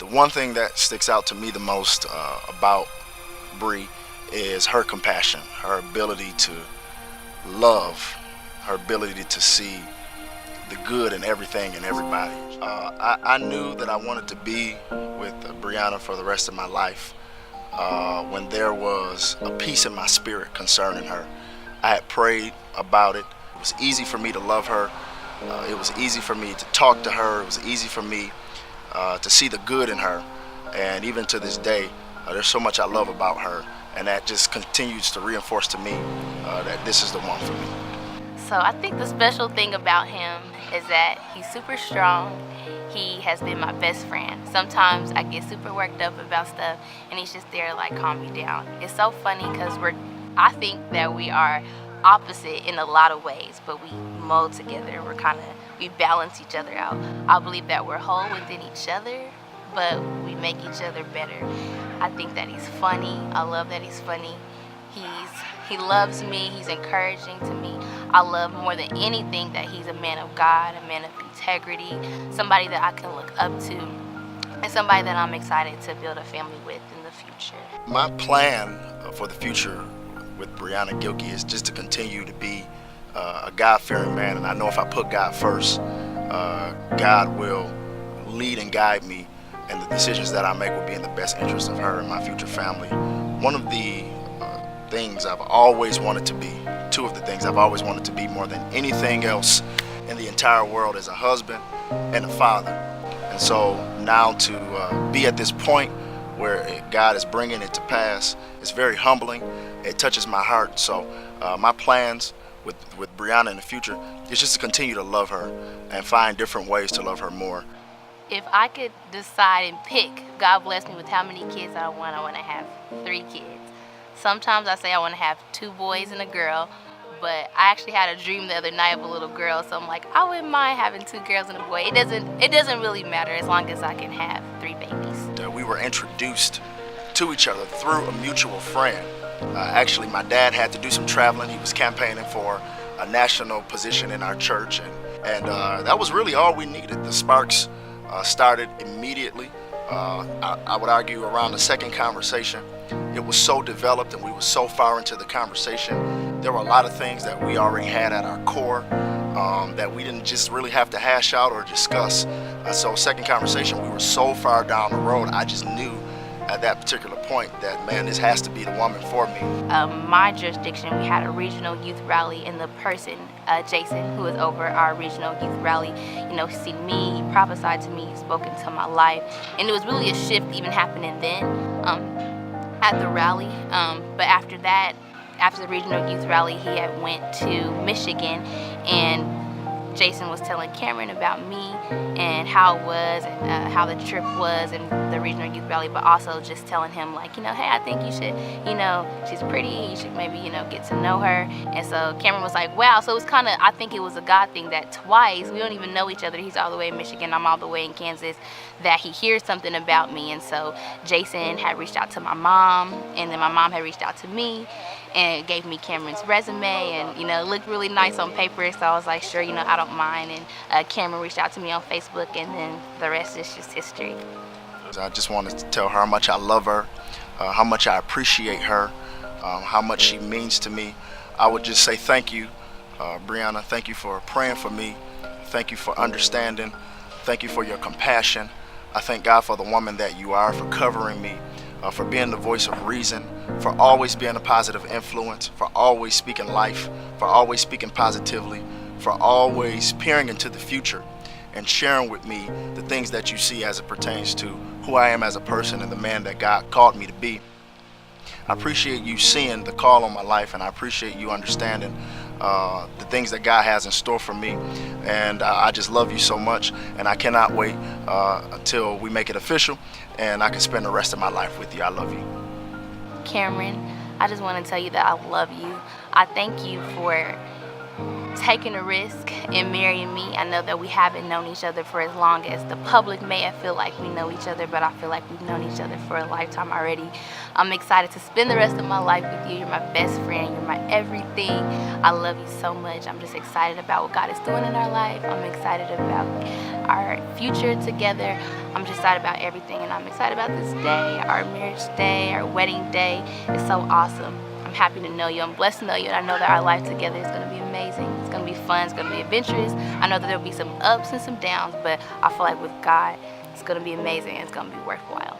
The one thing that sticks out to me the most about Bree is her compassion, her ability to love, her ability to see the good in everything and everybody. I knew that I wanted to be with Breanna for the rest of my life when there was a peace in my spirit concerning her. I had prayed about it. It was easy for me to love her. It was easy for me to talk to her. It was easy for me to see the good in her. And even to this day, there's so much I love about her, and that just continues to reinforce to me that this is the one for me. So I think the special thing about him is that he's super strong. He has been my best friend. Sometimes I get super worked up about stuff and he's just there to like calm me down. It's so funny because I think that we are opposite in a lot of ways, but we mold together. We balance each other out. I believe that we're whole within each other, but we make each other better. I think that he's funny. I love that he's funny. He loves me. He's encouraging to me. I love more than anything that he's a man of God, a man of integrity, somebody that I can look up to, and somebody that I'm excited to build a family with in the future. My plan for the future with Breanna Gilkey is just to continue to be a God-fearing man, and I know if I put God first, God will lead and guide me, and the decisions that I make will be in the best interest of her and my future family. One of the things I've always wanted to be, two of the things I've always wanted to be more than anything else in the entire world, is a husband and a father. And so now to be at this point where God is bringing it to pass, it's very humbling. It touches my heart. So my plans with Breanna in the future is just to continue to love her and find different ways to love her more. If I could decide and pick, God bless me with how many kids I want to have 3 kids. Sometimes I say I want to have 2 boys and a girl, but I actually had a dream the other night of a little girl, so I'm like, I wouldn't mind having 2 girls and a boy. It doesn't really matter as long as I can have 3 babies. We were introduced to each other through a mutual friend. Actually, my dad had to do some traveling. He was campaigning for a national position in our church, and that was really all we needed. The sparks started immediately. I would argue around the second conversation, it was so developed and we were so far into the conversation. There were a lot of things that we already had at our core that we didn't just really have to hash out or discuss. So second conversation, we were so far down the road, I just knew at that particular point that, man, this has to be the woman for me. My jurisdiction, we had a regional youth rally, and the person, Jason, who was over our regional youth rally, he seen me, he prophesied to me, he spoke into my life, and it was really a shift even happening then at the rally. But after that, after the regional youth rally, he had went to Michigan, and Jason was telling Cameron about me and how it was and how the trip was and the regional youth rally, but also just telling him like, hey, I think you should, she's pretty, you should maybe, get to know her. And so Cameron was like, wow. So it was I think it was a God thing that twice, we don't even know each other. He's all the way in Michigan, I'm all the way in Kansas, that he hears something about me. And so Jason had reached out to my mom, and then my mom had reached out to me and gave me Cameron's resume, and it looked really nice on paper, so I was like, sure, I don't mind. And Cameron reached out to me on Facebook, and then the rest is just history. I just wanted to tell her how much I love her, how much I appreciate her, how much she means to me. I would just say thank you, Breanna. Thank you for praying for me. Thank you for understanding. Thank you for your compassion. I thank God for the woman that you are, for covering me, for being the voice of reason, for always being a positive influence, for always speaking life, for always speaking positively, for always peering into the future and sharing with me the things that you see as it pertains to who I am as a person and the man that God called me to be. I appreciate you seeing the call on my life, and I appreciate you understanding the things that God has in store for me. And I just love you so much, and I cannot wait until we make it official and I can spend the rest of my life with you. I love you. Cameron, I just want to tell you that I love you. I thank you for taking a risk and marrying me. I know that we haven't known each other for as long as the public may have feel like we know each other, but I feel like we've known each other for a lifetime already. I'm excited to spend the rest of my life with you. You're my best friend. You're my everything. I love you so much. I'm just excited about what God is doing in our life. I'm excited about our future together. I'm just excited about everything, and I'm excited about this day, our marriage day, our wedding day. It's so awesome. I'm happy to know you. I'm blessed to know you, and I know that our life together is going to be amazing. It's going to be fun. It's going to be adventurous. I know that there'll be some ups and some downs, but I feel like with God, it's going to be amazing. And it's going to be worthwhile.